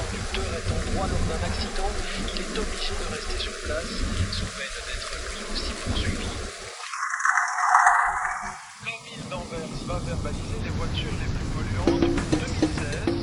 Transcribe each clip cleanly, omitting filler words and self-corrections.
conducteur étant droit lors d'un accident, il est obligé de rester sur place, sous peine d'être lui aussi poursuivi. La ville d'Anvers va verbaliser les voitures les plus polluantes pour 2016.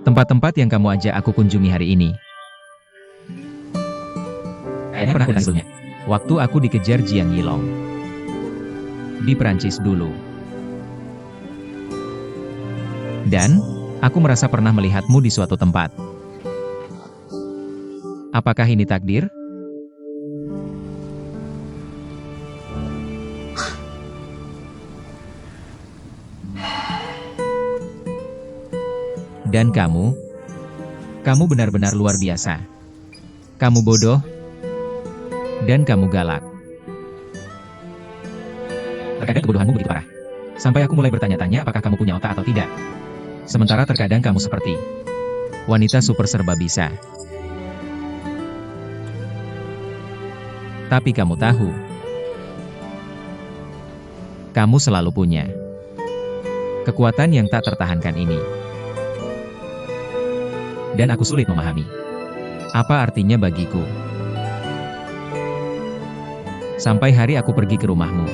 Tempat-tempat yang kamu ajak aku kunjungi hari ini. Kayaknya pernah dengar sebelumnya. Waktu aku dikejar Jiang Yilong. Di Perancis dulu. Dan, aku merasa pernah melihatmu di suatu tempat. Apakah ini takdir? Dan kamu benar-benar luar biasa. Kamu bodoh, dan kamu galak. Terkadang kebodohanmu begitu parah. Sampai aku mulai bertanya-tanya apakah kamu punya otak atau tidak. Sementara terkadang kamu seperti wanita super serba bisa. Tapi kamu tahu, kamu selalu punya kekuatan yang tak tertahankan ini. Dan aku sulit memahami. Apa artinya bagiku? Sampai hari aku pergi ke rumahmu.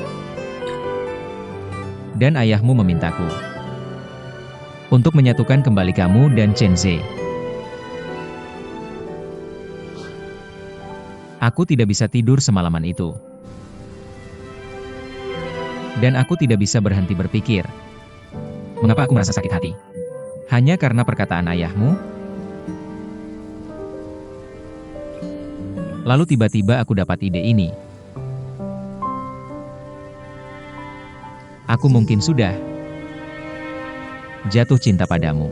Dan ayahmu memintaku untuk menyatukan kembali kamu dan Chen Zhe. Aku tidak bisa tidur semalaman itu. Dan aku tidak bisa berhenti berpikir. Mengapa aku merasa sakit hati? Hanya karena perkataan ayahmu? Lalu tiba-tiba aku dapat ide ini. Aku mungkin sudah jatuh cinta padamu.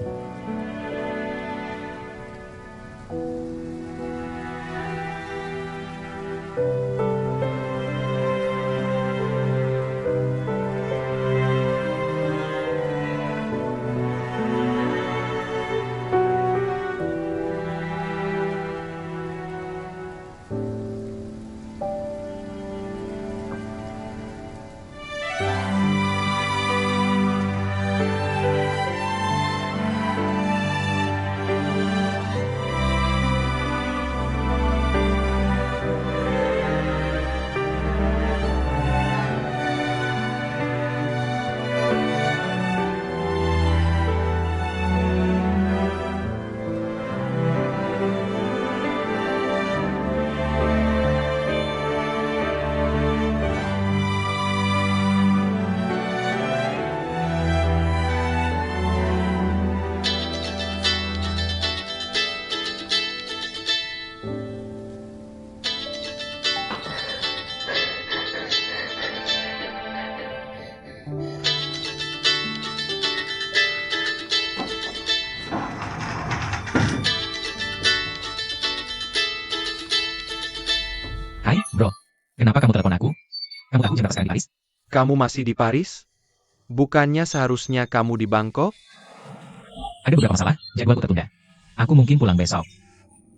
Kenapa kamu telepon aku? Kamu tahu jam berapa sekarang di Paris? Kamu masih di Paris? Bukannya seharusnya kamu di Bangkok? Ada beberapa masalah, jadwalku tertunda. Aku mungkin pulang besok.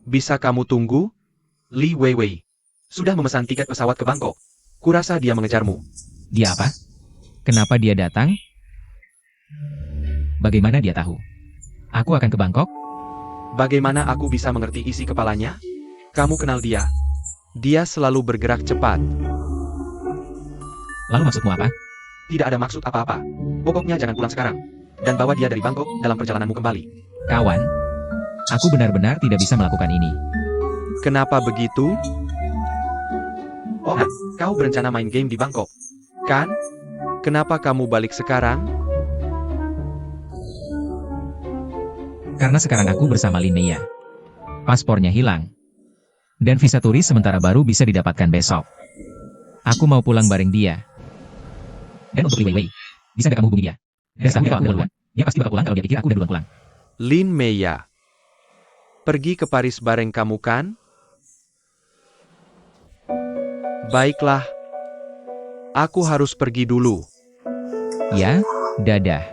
Bisa kamu tunggu? Li Weiwei sudah memesan tiket pesawat ke Bangkok. Kurasa dia mengejarmu. Dia apa? Kenapa dia datang? Bagaimana dia tahu? Aku akan ke Bangkok? Bagaimana aku bisa mengerti isi kepalanya? Kamu kenal dia. Dia selalu bergerak cepat. Lalu maksudmu apa? Tidak ada maksud apa-apa. Pokoknya jangan pulang sekarang. Dan bawa dia dari Bangkok dalam perjalananmu kembali. Kawan, aku benar-benar tidak bisa melakukan ini. Kenapa begitu? Oh, kau berencana main game di Bangkok, kan? Kenapa kamu balik sekarang? Karena sekarang aku bersama Lin Mei. Paspornya hilang. Dan visa turis sementara baru bisa didapatkan besok. Aku mau pulang bareng dia. Dan untuk Li Weiwei, bisa gak kamu hubungi dia? Dan setelah kalau aku udah duluan, dia pasti bakal pulang kalau dia pikir aku udah duluan pulang. Lin Meia. Pergi ke Paris bareng kamu kan? Baiklah. Aku harus pergi dulu. Ya, dadah.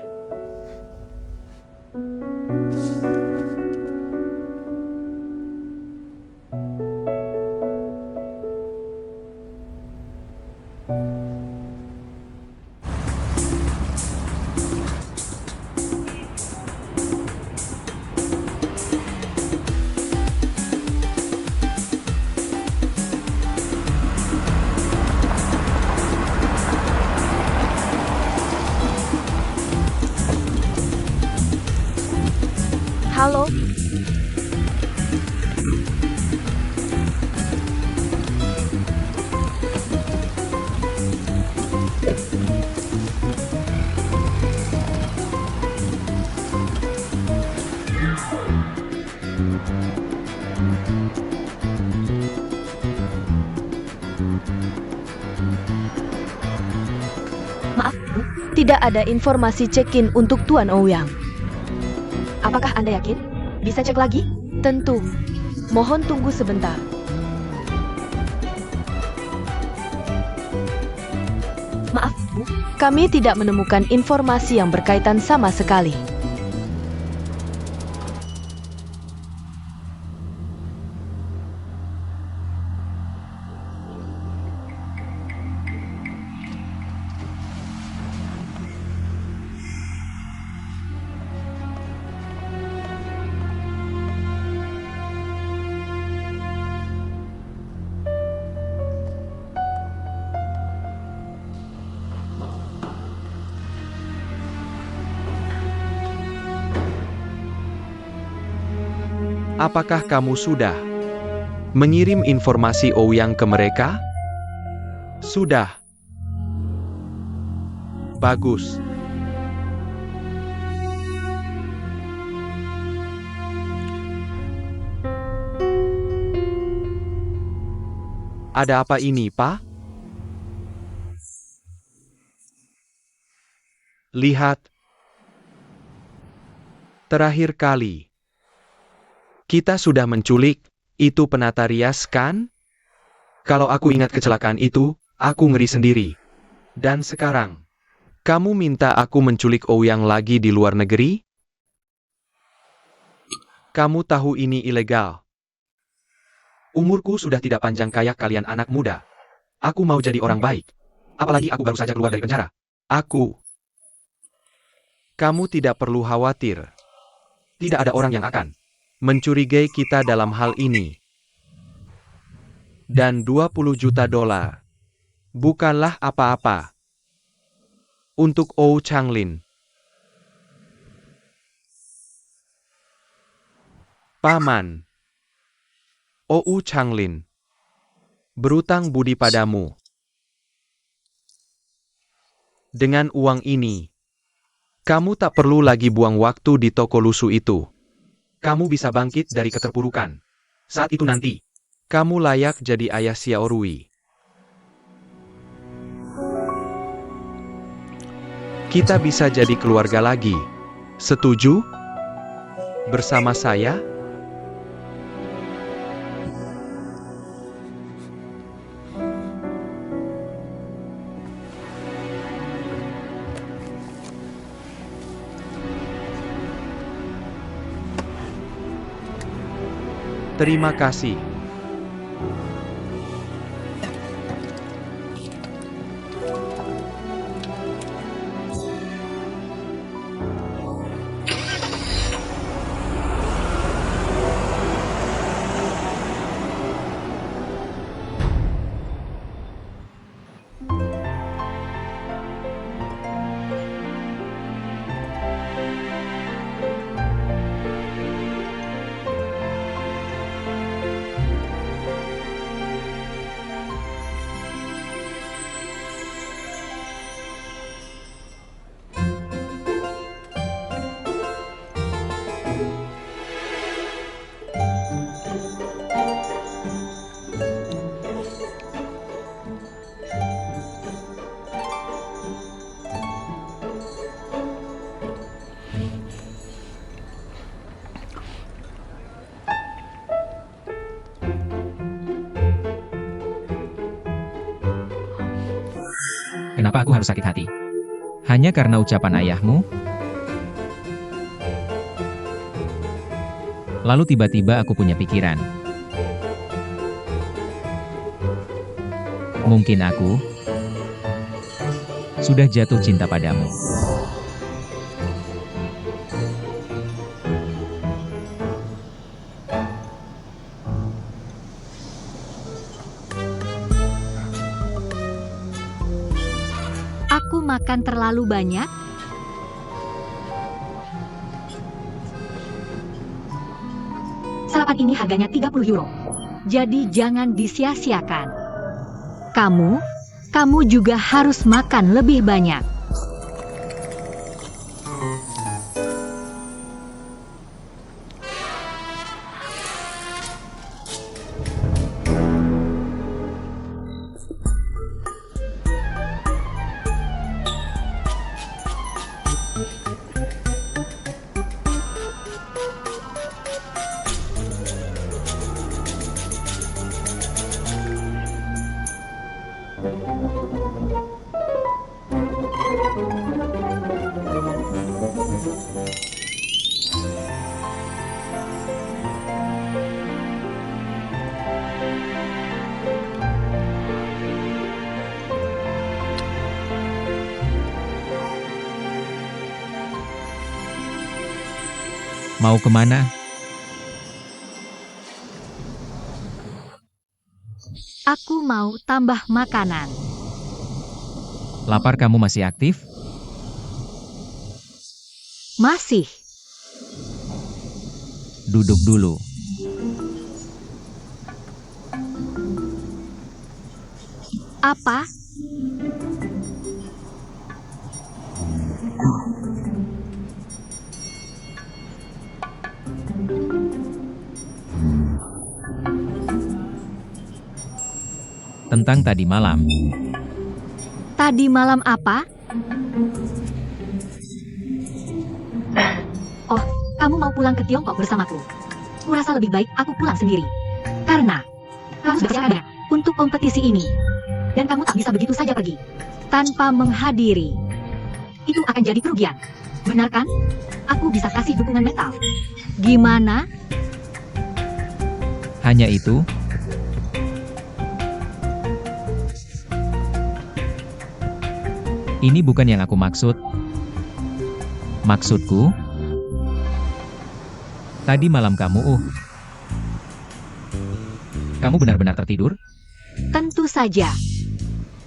Halo, maaf, Bu. Tidak ada informasi check-in untuk Tuan Ouyang. Apakah Anda yakin? Bisa cek lagi? Tentu. Mohon tunggu sebentar. Maaf, Bu. Kami tidak menemukan informasi yang berkaitan sama sekali. Apakah kamu sudah mengirim informasi Ouyang ke mereka? Sudah. Bagus. Ada apa ini, Pak? Lihat. Terakhir kali kita sudah menculik itu penata rias, kan? Kalau aku ingat kecelakaan itu, aku ngeri sendiri. Dan sekarang, kamu minta aku menculik Ouyang lagi di luar negeri? Kamu tahu ini ilegal. Umurku sudah tidak panjang kayak kalian anak muda. Aku mau jadi orang baik. Apalagi aku baru saja keluar dari penjara. Kamu tidak perlu khawatir. Tidak ada orang yang akan mencurigai kita dalam hal ini. Dan 20 juta dolar bukanlah apa-apa untuk Ou Changlin. Paman, Ou Changlin berutang budi padamu. Dengan uang ini, kamu tak perlu lagi buang waktu di toko lusuh itu. Kamu bisa bangkit dari keterpurukan. Saat itu nanti, kamu layak jadi ayah Xiao Rui. Kita bisa jadi keluarga lagi. Setuju? Bersama saya? Terima kasih. Kenapa aku harus sakit hati? Hanya karena ucapan ayahmu? Lalu tiba-tiba aku punya pikiran. Mungkin aku sudah jatuh cinta padamu. Aku makan terlalu banyak? Sarapan ini harganya 30 euro. Jadi jangan disia-siakan. Kamu juga harus makan lebih banyak. Mau kemana? Aku mau tambah makanan. Lapar kamu masih aktif? Masih. Duduk dulu. Apa? Tentang tadi malam. Tadi malam apa? Oh, kamu mau pulang ke Tiongkok bersamaku? Kurasa lebih baik aku pulang sendiri. Karena kamu sudah siapkannya untuk kompetisi ini. Dan kamu tak bisa begitu saja pergi tanpa menghadiri. Itu akan jadi kerugian. Benar kan? Aku bisa kasih dukungan mental. Gimana? Hanya itu? Ini bukan yang aku maksud. Maksudku, tadi malam kamu kamu benar-benar tertidur? Tentu saja.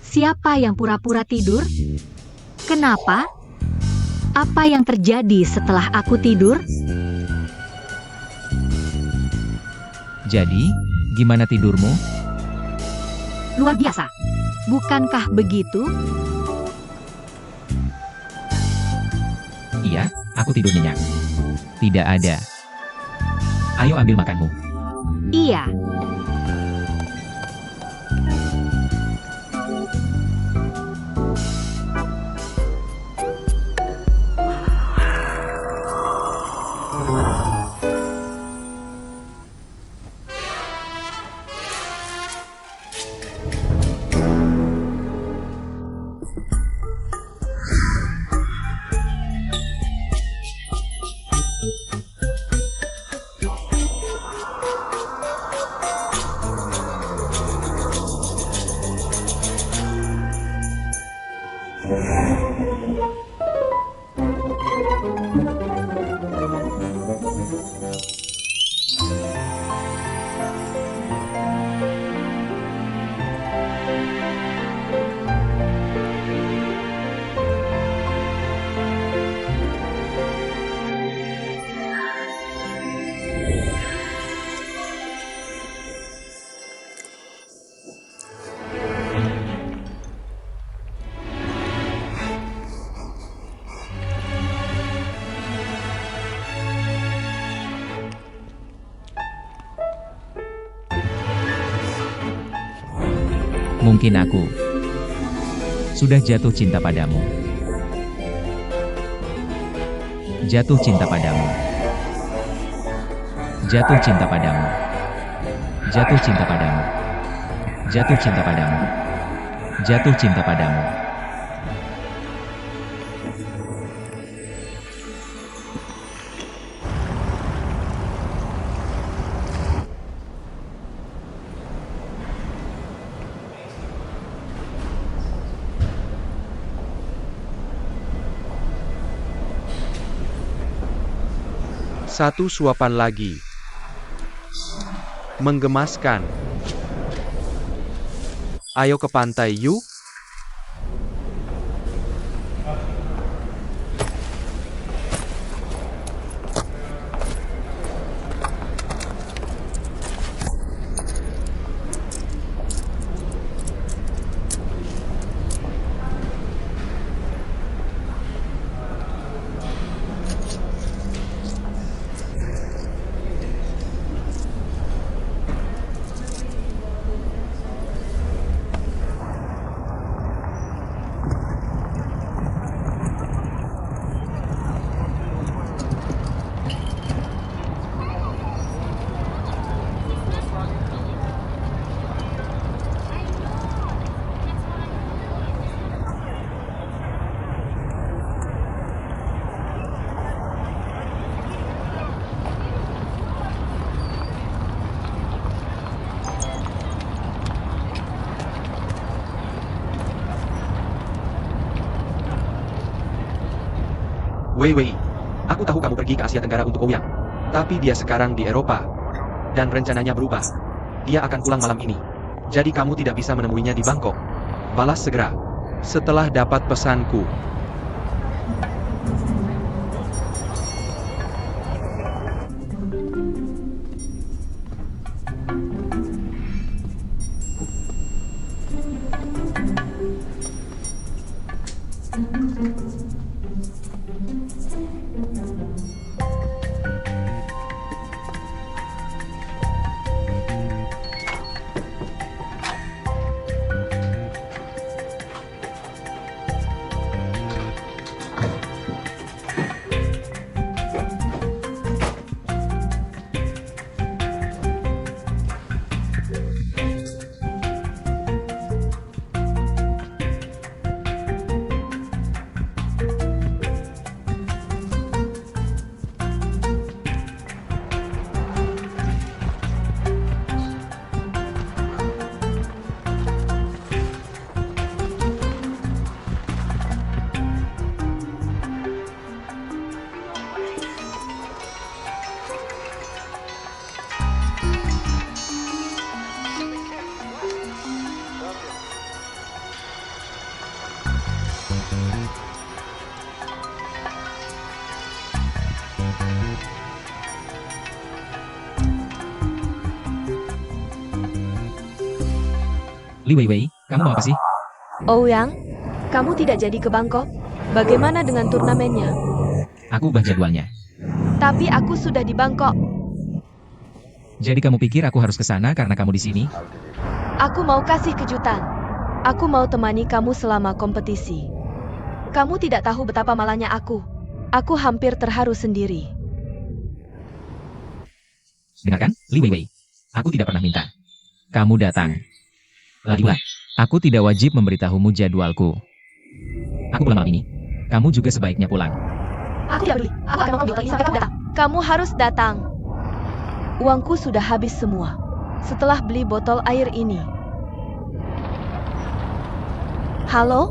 Siapa yang pura-pura tidur? Kenapa? Apa yang terjadi setelah aku tidur? Jadi, gimana tidurmu? Luar biasa. Bukankah begitu? Iya, aku tidur nyenyak. Tidak ada. Ayo ambil makanmu. Iya. Mungkin aku sudah jatuh cinta padamu. Jatuh cinta padamu. Jatuh cinta padamu. Jatuh cinta padamu. Jatuh cinta padamu. Jatuh cinta padamu. Satu suapan lagi. Menggemaskan. Ayo ke pantai yuk. Wei, aku tahu kamu pergi ke Asia Tenggara untuk Ouyang. Tapi dia sekarang di Eropa. Dan rencananya berubah. Dia akan pulang malam ini. Jadi kamu tidak bisa menemuinya di Bangkok. Balas segera. Setelah dapat pesanku. Li Weiwei, kamu mau apa sih? Ouyang, kamu tidak jadi ke Bangkok? Bagaimana dengan turnamennya? Aku ubah jadwalnya. Tapi aku sudah di Bangkok. Jadi kamu pikir aku harus ke sana karena kamu di sini? Aku mau kasih kejutan. Aku mau temani kamu selama kompetisi. Kamu tidak tahu betapa malahnya aku. Aku hampir terharu sendiri. Dengarkan, Li Weiwei. Aku tidak pernah minta. Kamu datang. Lagipula, aku tidak wajib memberitahumu jadwalku. Aku pulang malam ini. Kamu juga sebaiknya pulang. Aku tidak peduli. Aku akan mengambil hotel ini sampai kamu datang. Kamu harus datang. Uangku sudah habis semua. Setelah beli botol air ini. Halo?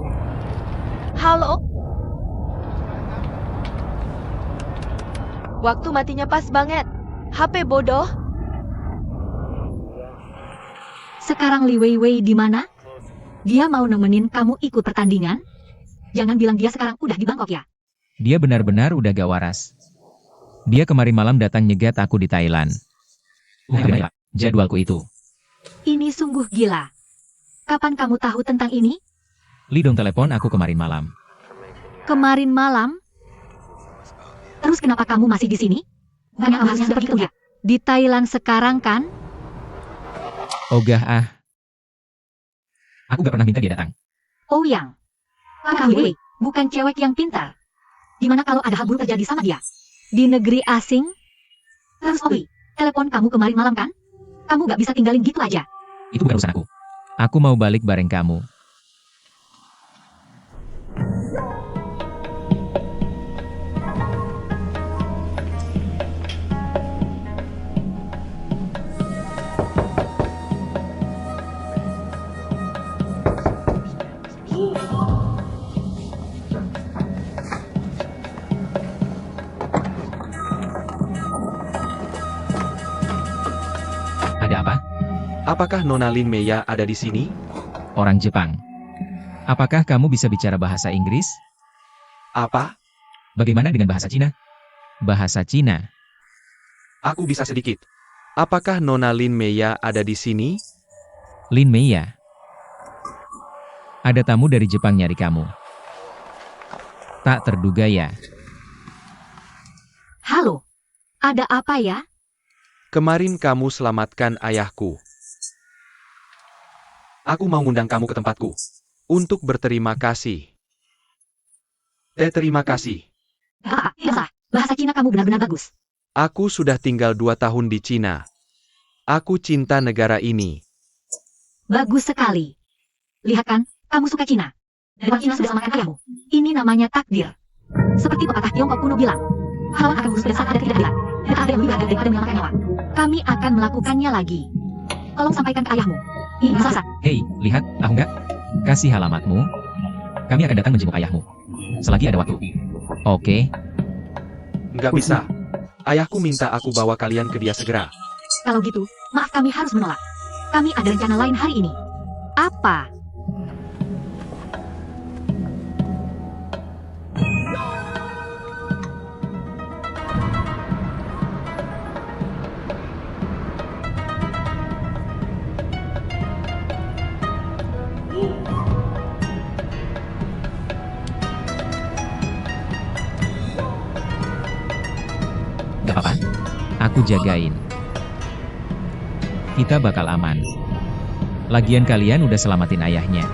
Halo? Waktu matinya pas banget. HP bodoh. Sekarang Li Weiwei di mana? Dia mau nemenin kamu ikut pertandingan? Jangan bilang dia sekarang udah di Bangkok ya. Dia benar-benar udah gak waras. Dia kemarin malam datang nyegat aku di Thailand. Jadwalku itu. Ini sungguh gila. Kapan kamu tahu tentang ini? Li dong telepon aku kemarin malam. Kemarin malam? Terus kenapa kamu masih di sini? Banyak hal yang begitu ya. Di Thailand sekarang kan? Ogah ah. Aku gak pernah minta dia datang. Ouyang. Kak Wei, bukan cewek yang pintar. Gimana kalau ada hal buruk terjadi sama dia? Di negeri asing? Terus Owi, telepon kamu kemarin malam kan? Kamu gak bisa tinggalin gitu aja. Itu bukan urusan aku. Aku mau balik bareng kamu. Ada apa? Apakah Nona Lin Meya ada di sini? Orang Jepang. Apakah kamu bisa bicara bahasa Inggris? Apa? Bagaimana dengan bahasa Cina? Bahasa Cina. Aku bisa sedikit. Apakah Nona Lin Meya ada di sini? Lin Meya. Ada tamu dari Jepang nyari kamu. Tak terduga ya. Halo, ada apa ya? Kemarin kamu selamatkan ayahku. Aku mau ngundang kamu ke tempatku. Untuk berterima kasih. Terima kasih. Biasa, bahasa Cina kamu benar-benar bagus. Aku sudah tinggal 2 tahun di Cina. Aku cinta negara ini. Bagus sekali. Lihat kan, kamu suka Cina. Dan Cina sudah selamatkan ayahmu. Ini namanya takdir. Seperti pepatah Tiongkok kuno bilang, hal akan urus pada saat ada tidak bilang. Dan tak ada yang lebih bahagia daripada menyelamatkan nyawa. Kami akan melakukannya lagi. Tolong sampaikan ke ayahmu. Ini Sasa. Hei, lihat, tahu nggak? Kasih alamatmu. Kami akan datang menjenguk ayahmu. Selagi ada waktu. Oke, Nggak bisa. Ayahku minta aku bawa kalian ke dia segera. Kalau gitu, maaf kami harus menolak. Kami ada rencana lain hari ini. Apa? gak apa-apa. Aku jagain. Kita bakal aman. Lagian kalian udah selamatin ayahnya.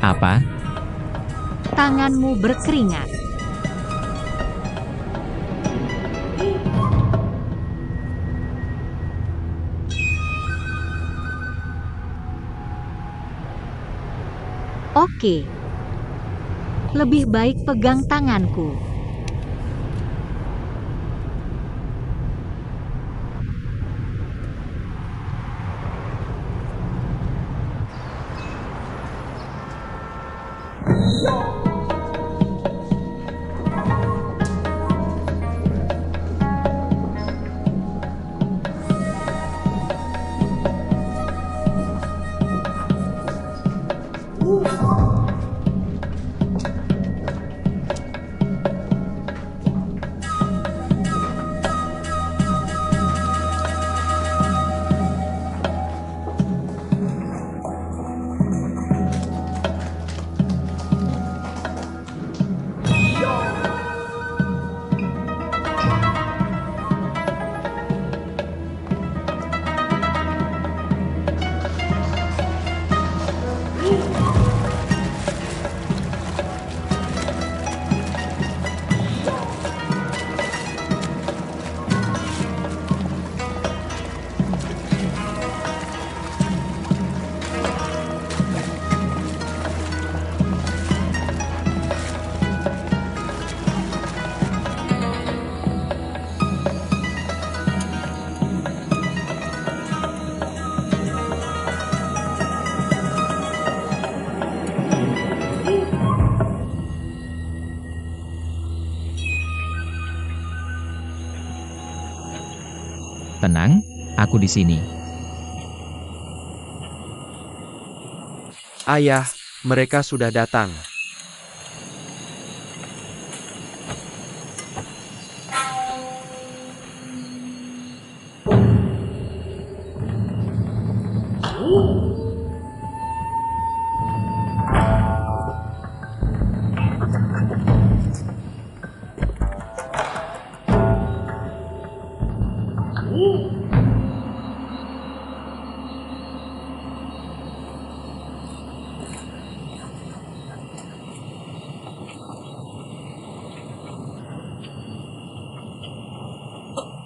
Apa? Tanganmu berkeringat. Oke. Lebih baik pegang tanganku. Tenang, aku di sini. Ayah, mereka sudah datang.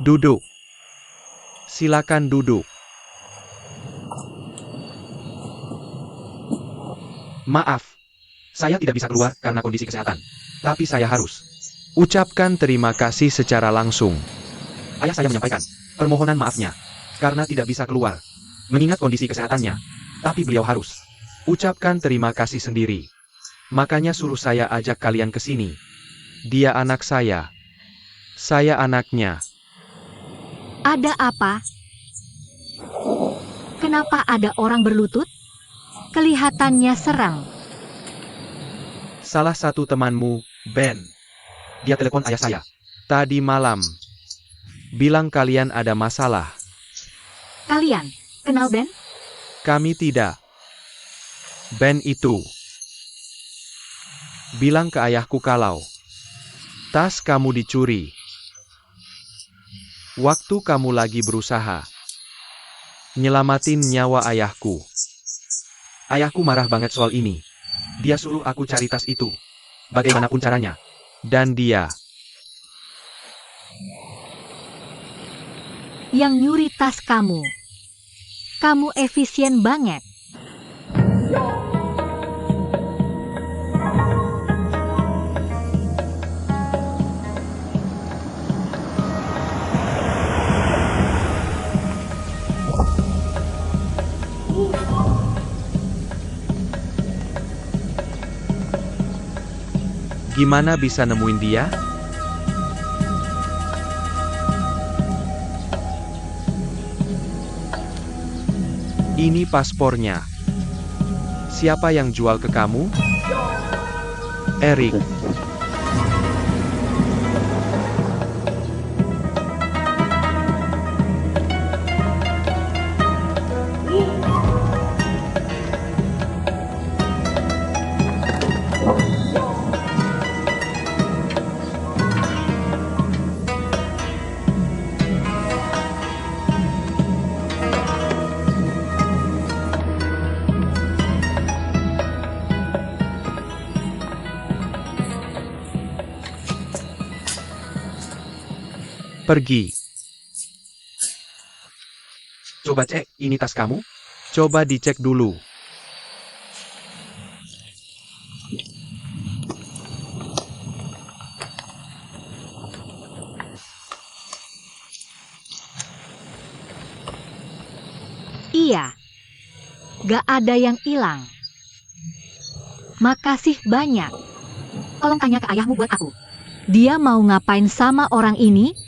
Duduk. Silakan duduk. Maaf, saya tidak bisa keluar karena kondisi kesehatan. Tapi saya harus ucapkan terima kasih secara langsung. Ayah saya menyampaikan permohonan maafnya karena tidak bisa keluar, mengingat kondisi kesehatannya. Tapi beliau harus ucapkan terima kasih sendiri. Makanya suruh saya ajak kalian ke sini. Dia anak saya. Saya anaknya. Ada apa? Kenapa ada orang berlutut? Kelihatannya seram. Salah satu temanmu, Ben. Dia telepon ayah saya tadi malam. Bilang kalian ada masalah. Kalian kenal Ben? Kami tidak. Ben itu bilang ke ayahku kalau tas kamu dicuri. Waktu kamu lagi berusaha nyelamatin nyawa ayahku. Ayahku marah banget soal ini. Dia suruh aku cari tas itu, bagaimanapun caranya. Dan dia Yang nyuri tas kamu. Kamu efisien banget. gimana bisa nemuin dia? Ini paspornya. Siapa yang jual ke kamu? Eric. Pergi. Coba cek, ini tas kamu? Coba dicek dulu. Iya. Gak ada yang hilang. Makasih banyak. Tolong tanya ke ayahmu buat aku. Dia mau ngapain sama orang ini?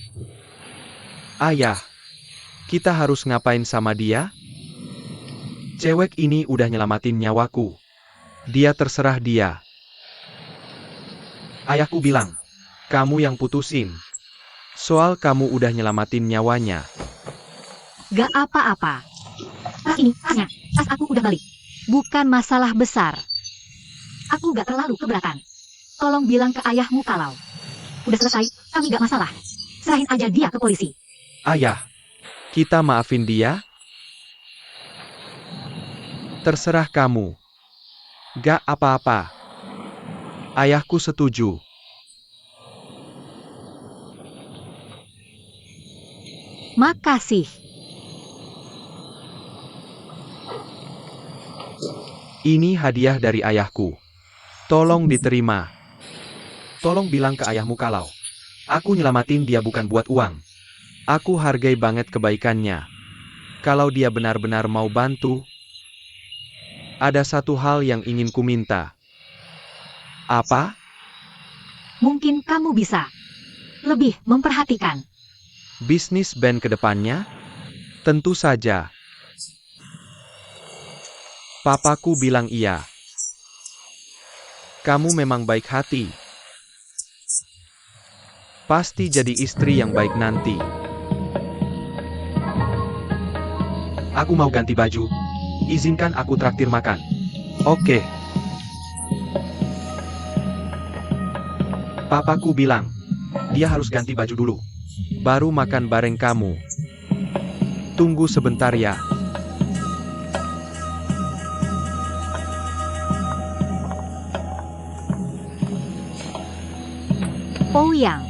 Ayah, kita harus ngapain sama dia? Cewek ini udah nyelamatin nyawaku. Dia terserah dia. Ayahku bilang, kamu yang putusin. Soal kamu udah nyelamatin nyawanya. Gak apa-apa. Tas ini, tasnya, tas aku udah balik. Bukan masalah besar. Aku gak terlalu keberatan. Tolong bilang ke ayahmu kalau udah selesai, kami gak masalah. Serahin aja dia ke polisi. Ayah, kita maafin dia? Terserah kamu. Gak apa-apa. Ayahku setuju. Makasih. Ini hadiah dari ayahku. Tolong diterima. Tolong bilang ke ayahmu kalau aku nyelamatin dia bukan buat uang. Aku hargai banget kebaikannya. Kalau dia benar-benar mau bantu, ada satu hal yang ingin ku minta. Apa? Mungkin kamu bisa lebih memperhatikan. Bisnis band ke depannya? Tentu saja. Papaku bilang iya. Kamu memang baik hati. Pasti jadi istri yang baik nanti. Aku mau ganti baju. Izinkan aku traktir makan. Oke. Papaku bilang, dia harus ganti baju dulu. Baru makan bareng kamu. Tunggu sebentar ya. Ouyang.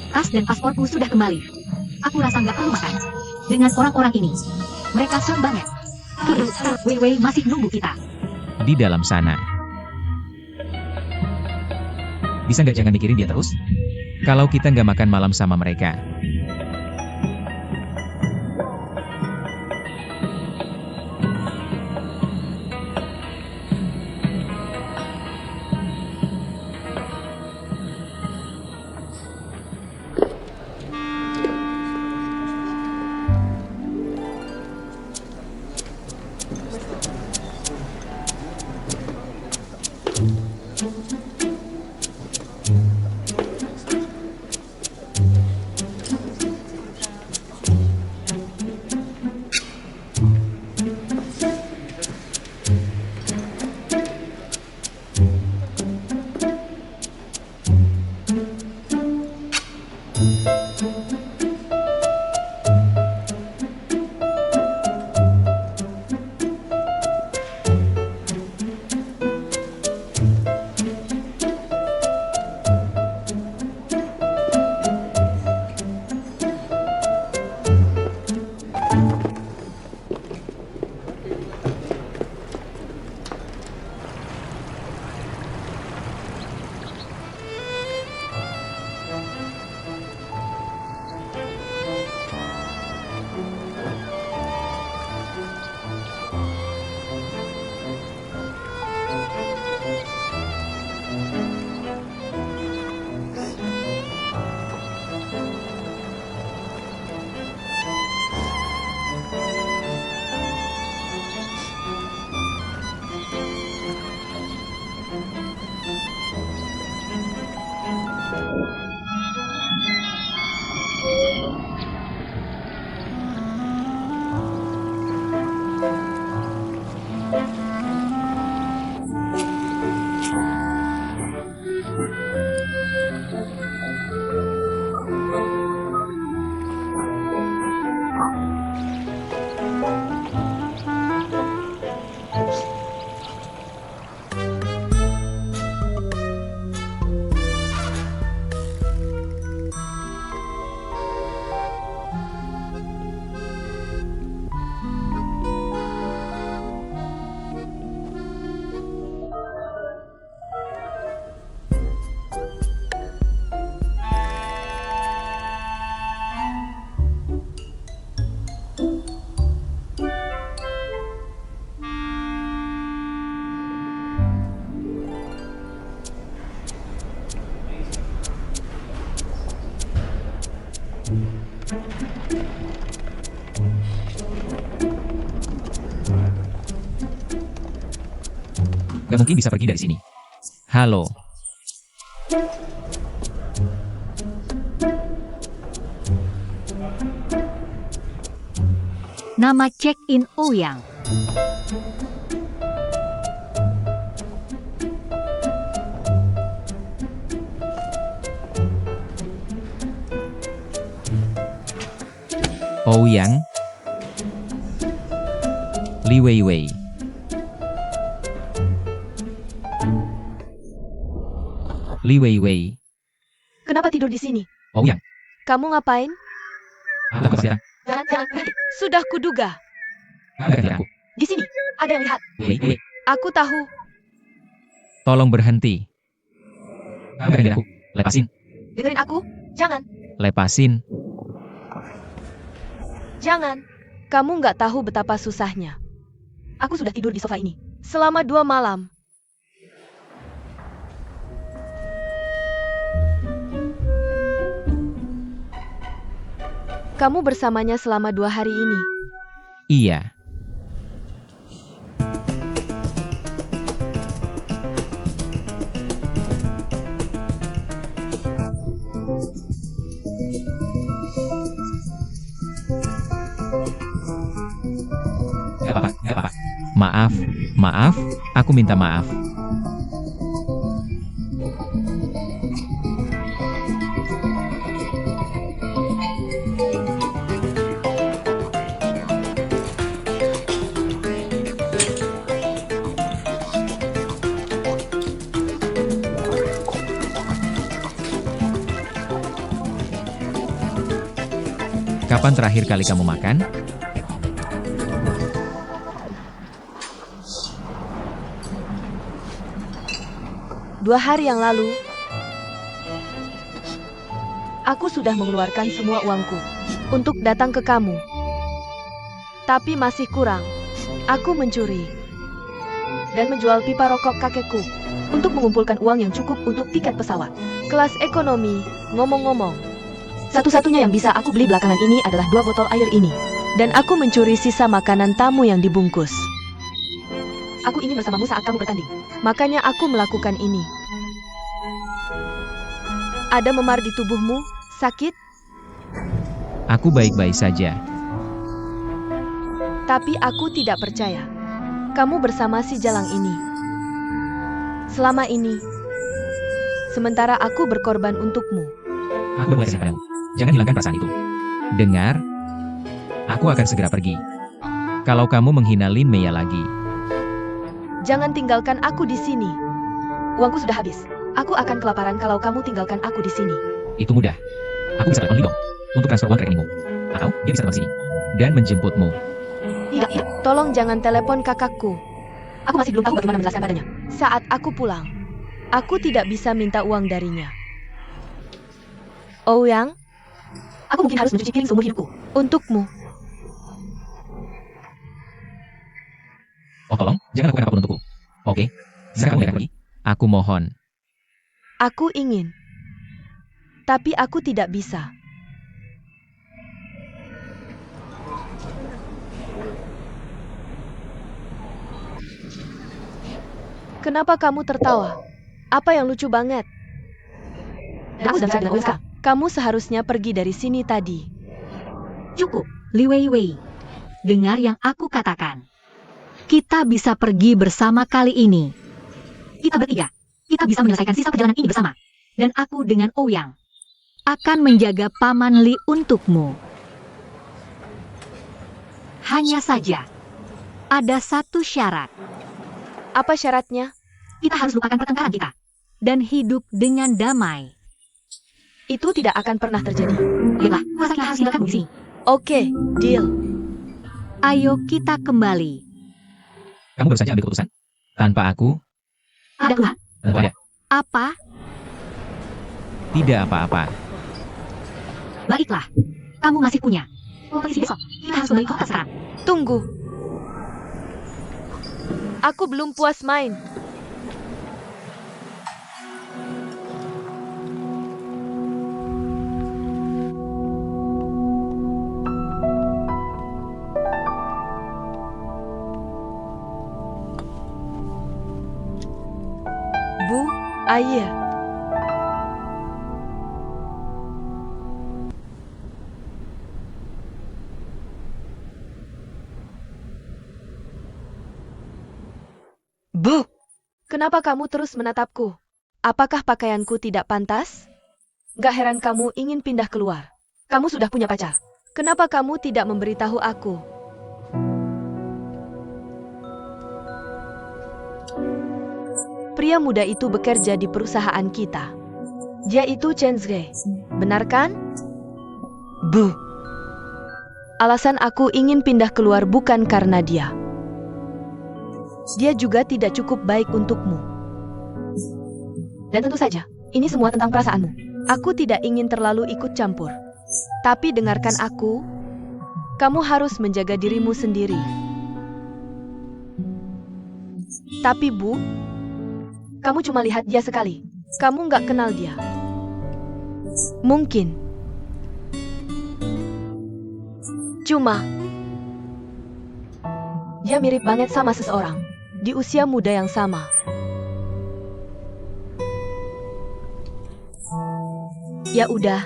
Tas dan pasporku sudah kembali. Aku rasa nggak perlu makan. Dengan orang-orang ini, mereka serem banget. Wei Wei masih nunggu kita. Di dalam sana. Bisa nggak jangan mikirin dia terus? Kalau kita nggak makan malam sama mereka. Gak mungkin bisa pergi dari sini. Halo. Nama check-in Ouyang. Ouyang. Li Weiwei. Li Weiwei. Kenapa tidur di sini? Ouyang. Kamu ngapain? Apa sekarang? Jangan berhenti. Sudah kuduga. Ganti aku. Di sini, ada yang lihat. Weiwei. Aku tahu. Tolong berhenti. Ganti aku. Lepasin. Dengerin aku. Jangan. Lepasin. Jangan. Kamu nggak tahu betapa susahnya. Aku sudah tidur di sofa ini. Selama 2 malam. Kamu bersamanya selama 2 hari ini. Iya. Gak apa-apa, gak apa-apa. Maaf, maaf, aku minta maaf. Kapan terakhir kali kamu makan? Dua hari yang lalu, aku sudah mengeluarkan semua uangku untuk datang ke kamu. Tapi masih kurang. Aku mencuri dan menjual pipa rokok kakekku untuk mengumpulkan uang yang cukup untuk tiket pesawat kelas ekonomi. Ngomong-ngomong, satu-satunya yang bisa aku beli belakangan ini adalah 2 botol air ini. Dan aku mencuri sisa makanan tamu yang dibungkus. Aku ingin bersamamu saat kamu bertanding. Makanya aku melakukan ini. Ada memar di tubuhmu? Sakit? Aku baik-baik saja. Tapi aku tidak percaya. Kamu bersama si Jalang ini. Selama ini. Sementara aku berkorban untukmu. Aku berbuat padamu. Jangan hilangkan perasaan itu. Dengar. Aku akan segera pergi. Kalau kamu menghina Lin Mei lagi. Jangan tinggalkan aku di sini. Uangku sudah habis. Aku akan kelaparan kalau kamu tinggalkan aku di sini. Itu mudah. Aku bisa telepon Lidong untuk transfer uang ke rekeningmu. Atau dia bisa datang sini dan menjemputmu. Tidak. Tolong jangan telepon kakakku. Aku masih belum tahu bagaimana menjelaskan padanya. Saat aku pulang, aku tidak bisa minta uang darinya. Ouyang, Aku mungkin harus mencuci piring seumur hidupku. untukmu. Oh tolong, jangan lakukan apapun untukku. Oke, sekarang kamu akan pergi. Aku mohon. Aku ingin. Tapi aku tidak bisa. Kenapa kamu tertawa? Apa yang lucu banget? Dan aku sedang bicara dengan Ouyang sekarang. Kamu seharusnya pergi dari sini tadi. Cukup, Li Weiwei. Dengar yang aku katakan. Kita bisa pergi bersama kali ini. Kita bertiga. Kita bisa menyelesaikan sisa perjalanan ini bersama. Dan aku dengan Ouyang akan menjaga Paman Li untukmu. Hanya saja, ada satu syarat. Apa syaratnya? Kita harus lupakan pertengkaran kita. Dan hidup dengan damai. Itu tidak akan pernah terjadi. Baiklah, kurasa kita harus tinggalkanmu di sini. Oke, deal. Ayo kita kembali. Kamu baru saja ambil keputusan. Tanpa aku, Ada keluhan? tentu ada. Apa? Tidak apa-apa. Baiklah. Kamu masih punya kompetisi besok. Kita harus kembali ke hotel sekarang. Tunggu. Aku belum puas main. Bu, air. Bu, kenapa kamu terus menatapku? Apakah pakaianku tidak pantas? Gak heran kamu ingin pindah keluar. Kamu sudah punya pacar. Kenapa kamu tidak memberitahu aku? Pria muda itu bekerja di perusahaan kita. Dia itu Chen Zhe. Benar kan? Bu. Alasan aku ingin pindah keluar bukan karena dia. Dia juga tidak cukup baik untukmu. Dan tentu saja, ini semua tentang perasaanmu. Aku tidak ingin terlalu ikut campur. Tapi dengarkan aku. Kamu harus menjaga dirimu sendiri. Tapi Bu, kamu cuma lihat dia sekali. Kamu nggak kenal dia. Mungkin. Cuma, dia mirip banget sama seseorang. Di usia muda yang sama. Ya udah,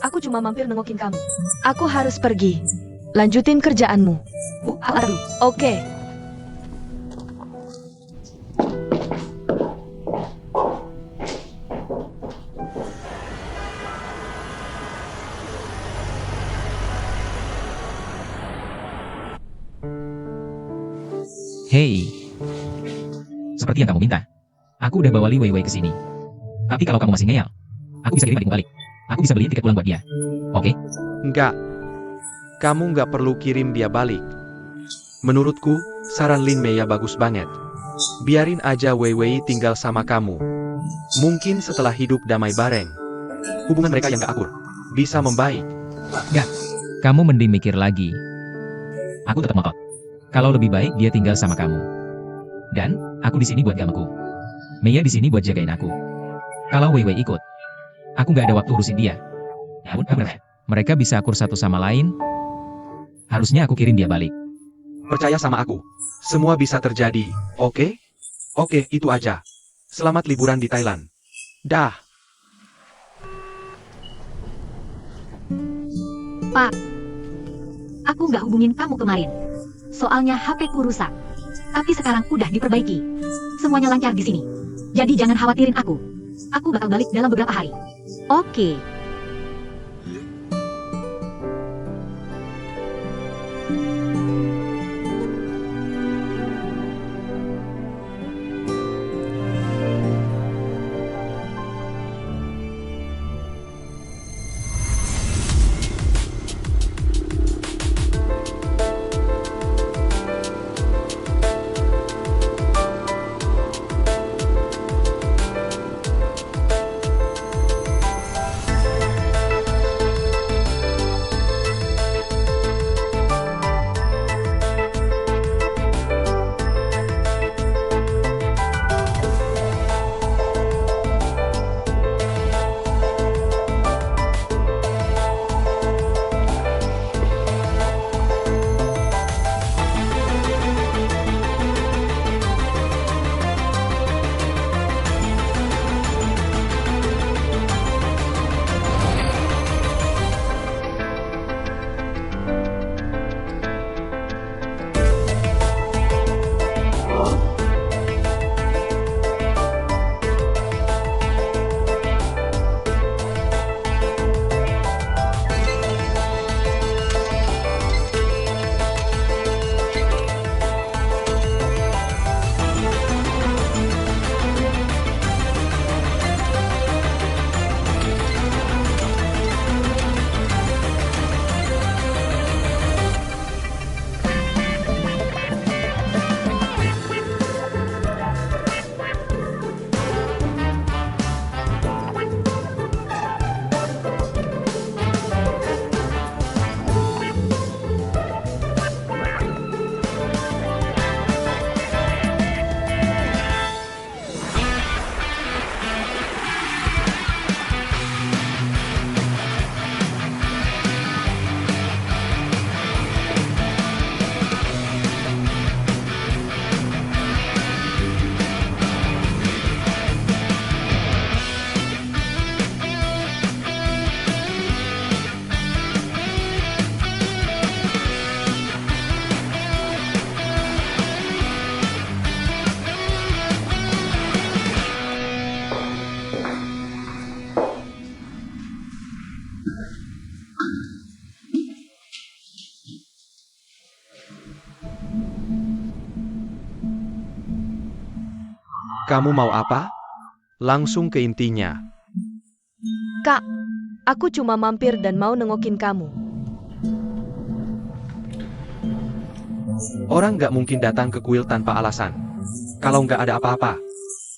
aku cuma mampir nengokin kamu. Aku harus pergi. Lanjutin kerjaanmu. Bu, aku antar dulu. Oke. Hei. Seperti yang kamu minta. Aku udah bawa Li Weiwei ke sini. Tapi kalau kamu masih ngeyel, aku bisa kirim adik balik. Aku bisa beliin tiket pulang buat dia. Oke? Enggak. Kamu nggak perlu kirim dia balik. Menurutku, saran Lin Mei bagus banget. Biarin aja Wei Wei tinggal sama kamu. Mungkin setelah hidup damai bareng, hubungan mereka yang gak akur bisa membaik. Kamu mending mikir lagi. Aku tetap ngotot. Kalau lebih baik dia tinggal sama kamu. Dan, aku di sini buat gameku. Mei di sini buat jagain aku. Kalau Wei Wei ikut, aku nggak ada waktu urusin dia. Ya udah, mereka bisa akur satu sama lain. Harusnya aku kirim dia balik. Percaya sama aku. Semua bisa terjadi, oke? Oke, itu aja. Selamat liburan di Thailand. Dah. Pak, aku nggak hubungin kamu kemarin. Soalnya HP ku rusak. Tapi sekarang udah diperbaiki. Semuanya lancar di sini. Jadi jangan khawatirin aku. Aku bakal balik dalam beberapa hari. Oke. Kamu mau apa? Langsung ke intinya. Kak, aku cuma mampir dan mau nengokin kamu. Orang nggak mungkin datang ke kuil tanpa alasan. Kalau nggak ada apa-apa,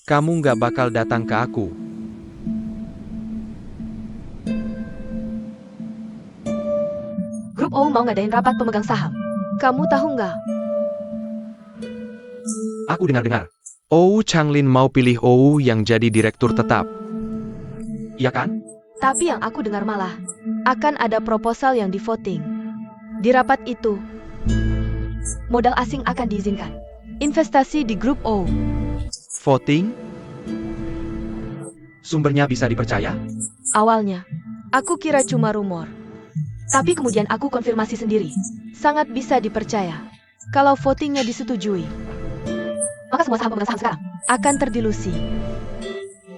kamu nggak bakal datang ke aku. Grup O mau ngadain rapat pemegang saham. Kamu tahu nggak? Aku dengar-dengar. Ou Changlin mau pilih Ou yang jadi direktur tetap. Iya kan? Tapi yang aku dengar malah, akan ada proposal yang di-voting. Di rapat itu, modal asing akan diizinkan. Investasi di grup O. Voting? Sumbernya bisa dipercaya? Awalnya, aku kira cuma rumor. Tapi kemudian aku konfirmasi sendiri. Sangat bisa dipercaya. Kalau votingnya disetujui, Maka semua saham pemegang saham sekarang akan terdilusi.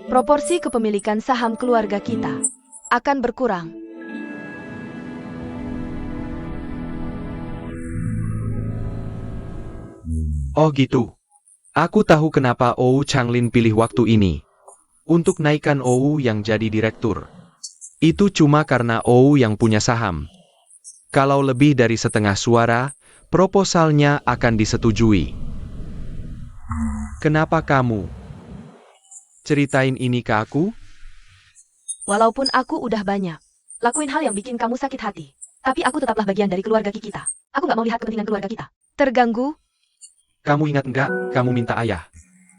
Proporsi kepemilikan saham keluarga kita akan berkurang. Oh gitu. Aku tahu kenapa Ou Changlin pilih waktu ini. Untuk naikkan Ou yang jadi direktur. Itu cuma karena Ou yang punya saham. Kalau lebih dari setengah suara, proposalnya akan disetujui. Kenapa kamu? Ceritain ini ke aku? Walaupun aku udah banyak lakuin hal yang bikin kamu sakit hati, tapi aku tetaplah bagian dari keluarga kita. Aku nggak mau lihat kepentingan keluarga kita terganggu. Kamu ingat nggak, kamu minta ayah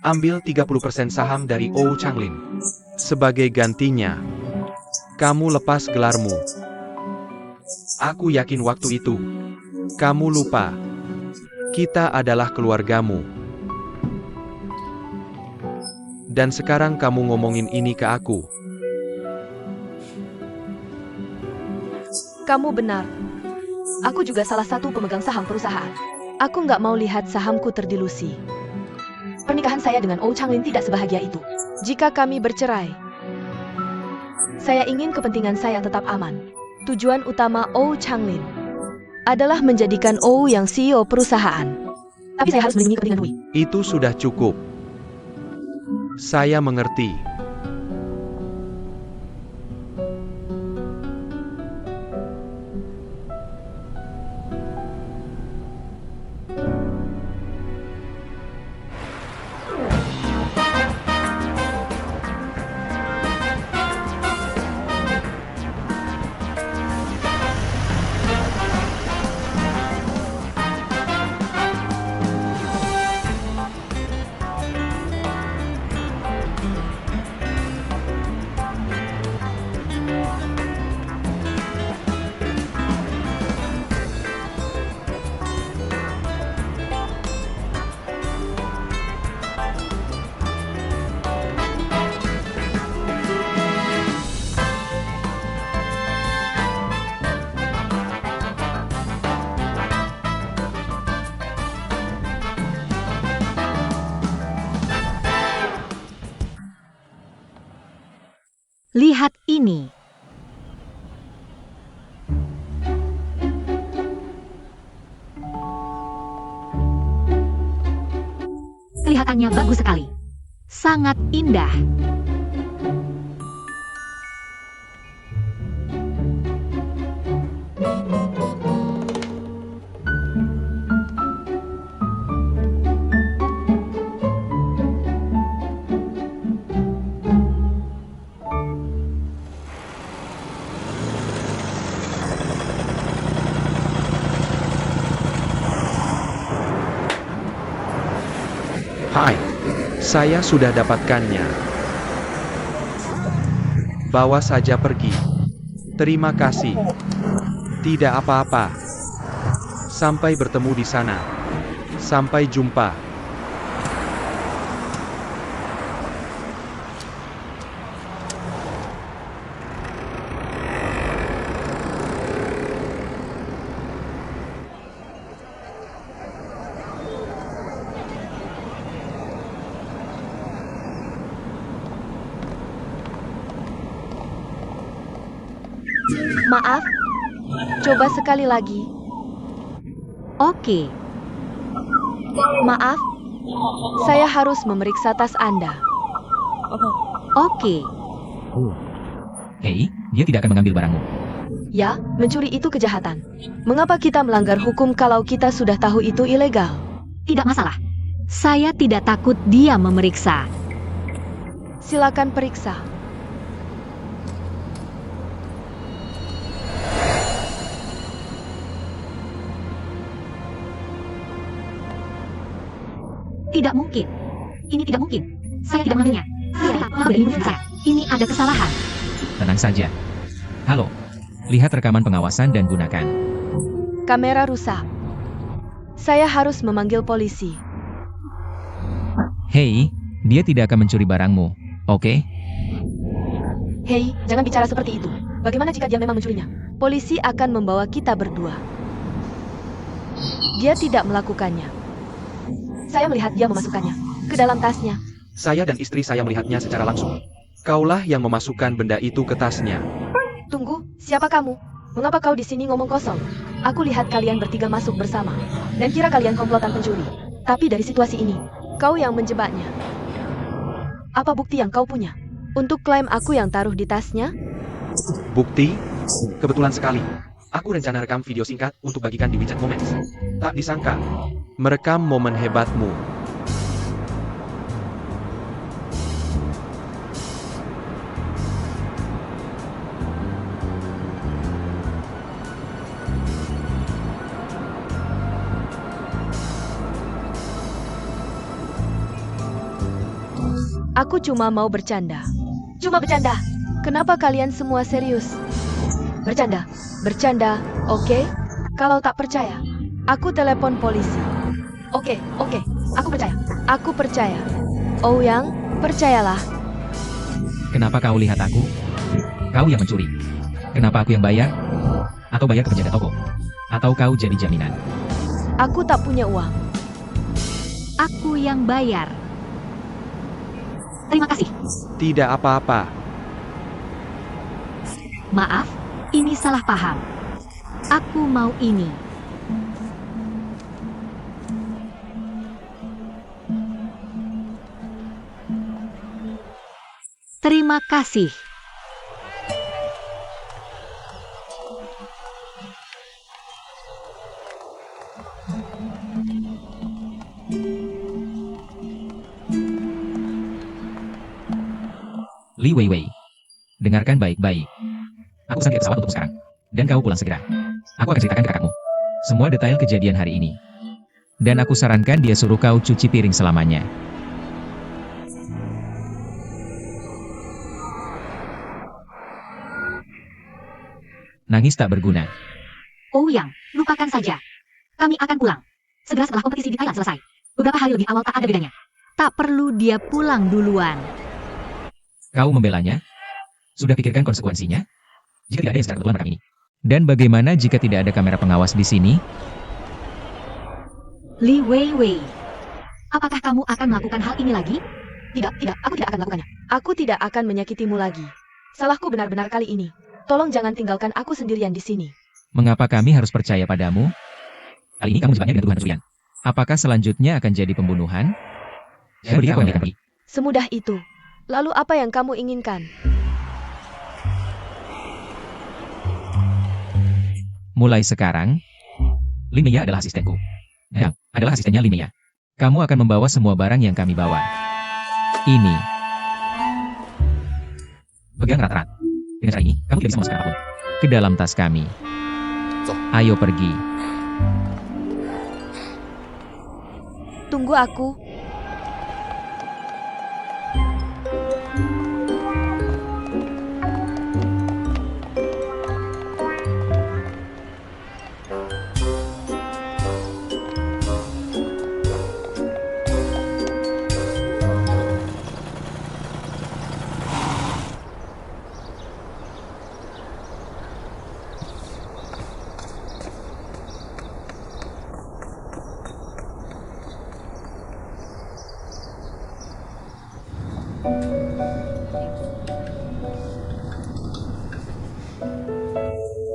ambil 30% saham dari Oh Changlin. Sebagai gantinya, kamu lepas gelarmu. Aku yakin waktu itu, kamu lupa. Kita adalah keluargamu. Dan sekarang kamu ngomongin ini ke aku. Kamu benar. Aku juga salah satu pemegang saham perusahaan. Aku nggak mau lihat sahamku terdilusi. Pernikahan saya dengan Oh Changlin tidak sebahagia itu. Jika kami bercerai, saya ingin kepentingan saya tetap aman. Tujuan utama Oh Changlin adalah menjadikan Oh yang CEO perusahaan. Tapi saya harus melindungi kepentingan Hui. Itu sudah cukup. Saya mengerti. Lihat ini. Kelihatannya bagus sekali. Sangat indah. Hai, saya sudah dapatkannya. Bawa saja pergi. Terima kasih. Tidak apa-apa. Sampai bertemu di sana. Sampai jumpa. Maaf, coba sekali lagi. Oke. Maaf, saya harus memeriksa tas Anda. Oke. Hei, dia tidak akan mengambil barangmu. Ya, mencuri itu kejahatan. Mengapa kita melanggar hukum kalau kita sudah tahu itu ilegal? Tidak masalah. Saya tidak takut dia memeriksa. Silakan periksa. Tidak mungkin. Ini tidak mungkin. Saya tidak mengambilnya. Saya berlindung saya. Ini ada kesalahan. Tenang saja. Halo. Lihat rekaman pengawasan dan gunakan. Kamera rusak. Saya harus memanggil polisi. Hei, dia tidak akan mencuri barangmu, oke? Hei, jangan bicara seperti itu. Bagaimana jika dia memang mencurinya? Polisi akan membawa kita berdua. Dia tidak melakukannya. Saya melihat dia memasukkannya ke dalam tasnya. Saya dan istri saya melihatnya secara langsung. Kaulah yang memasukkan benda itu ke tasnya. Tunggu, siapa kamu? Mengapa kau di sini ngomong kosong? Aku lihat kalian bertiga masuk bersama dan kira kalian komplotan pencuri. Tapi dari situasi ini, kau yang menjebaknya. Apa bukti yang kau punya untuk klaim aku yang taruh di tasnya? Bukti? Kebetulan sekali. Aku rencana rekam video singkat untuk bagikan di WeChat Moments. Tak disangka, merekam momen hebatmu. Aku cuma mau bercanda. Cuma bercanda. Kenapa kalian semua serius? Bercanda. Bercanda, oke? Kalau tak percaya, aku telepon polisi. Oke, aku percaya. Aku percaya. Ouyang, percayalah. Kenapa kau lihat aku? Kau yang mencuri. Kenapa aku yang bayar? Atau bayar ke penjaga toko? Atau kau jadi jaminan? Aku tak punya uang. Aku yang bayar. Terima kasih. Tidak apa-apa. Maaf, ini salah paham. Aku mau ini. Terima kasih. Li Weiwei. Dengarkan baik-baik. Aku pesan tiket pesawat untuk sekarang. Dan kau pulang segera. Aku akan ceritakan ke kakakmu semua detail kejadian hari ini. Dan aku sarankan dia suruh kau cuci piring selamanya. Nangis tak berguna. Ouyang, lupakan saja. Kami akan pulang. Segera setelah kompetisi di Thailand selesai. Beberapa hari lebih awal tak ada bedanya. Tak perlu dia pulang duluan. Kau membelanya? Sudah pikirkan konsekuensinya? Jika tidak ada yang secara kebetulan merekam ini. Dan bagaimana jika tidak ada kamera pengawas di sini? Li Weiwei. Apakah kamu akan melakukan hal ini lagi? Tidak, aku tidak akan melakukannya. Aku tidak akan menyakitimu lagi. Salahku benar-benar kali ini. Tolong jangan tinggalkan aku sendirian di sini. Mengapa kami harus percaya padamu? Kali ini kamu menjebaknya dengan tuduhan pencurian. Apakah selanjutnya akan jadi pembunuhan? Jadi aku yang akan pergi. Semudah itu. Lalu apa yang kamu inginkan? Mulai sekarang, Linnea adalah asistenku. Yang adalah asistennya Linnea. Kamu akan membawa semua barang yang kami bawa. Ini. Pegang erat-erat. Dengan cara ini, kamu tidak bisa memasukkan apapun ke dalam tas kami. Ayo pergi. Tunggu aku.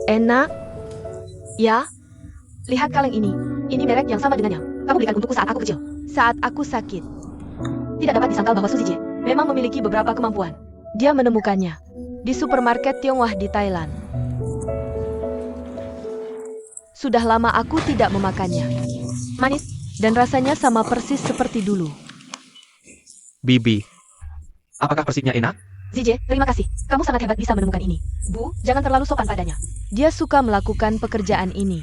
Enak? Ya? Lihat kaleng ini. Ini merek yang sama dengannya. Kamu belikan untukku saat aku kecil. Saat aku sakit. Tidak dapat disangkal bahwa Suzy J memang memiliki beberapa kemampuan. Dia menemukannya di supermarket Tionghoa di Thailand. Sudah lama aku tidak memakannya. Manis, dan rasanya sama persis seperti dulu. Bibi, apakah persipnya enak? Zije, terima kasih. Kamu sangat hebat bisa menemukan ini. Bu, jangan terlalu sopan padanya. Dia suka melakukan pekerjaan ini.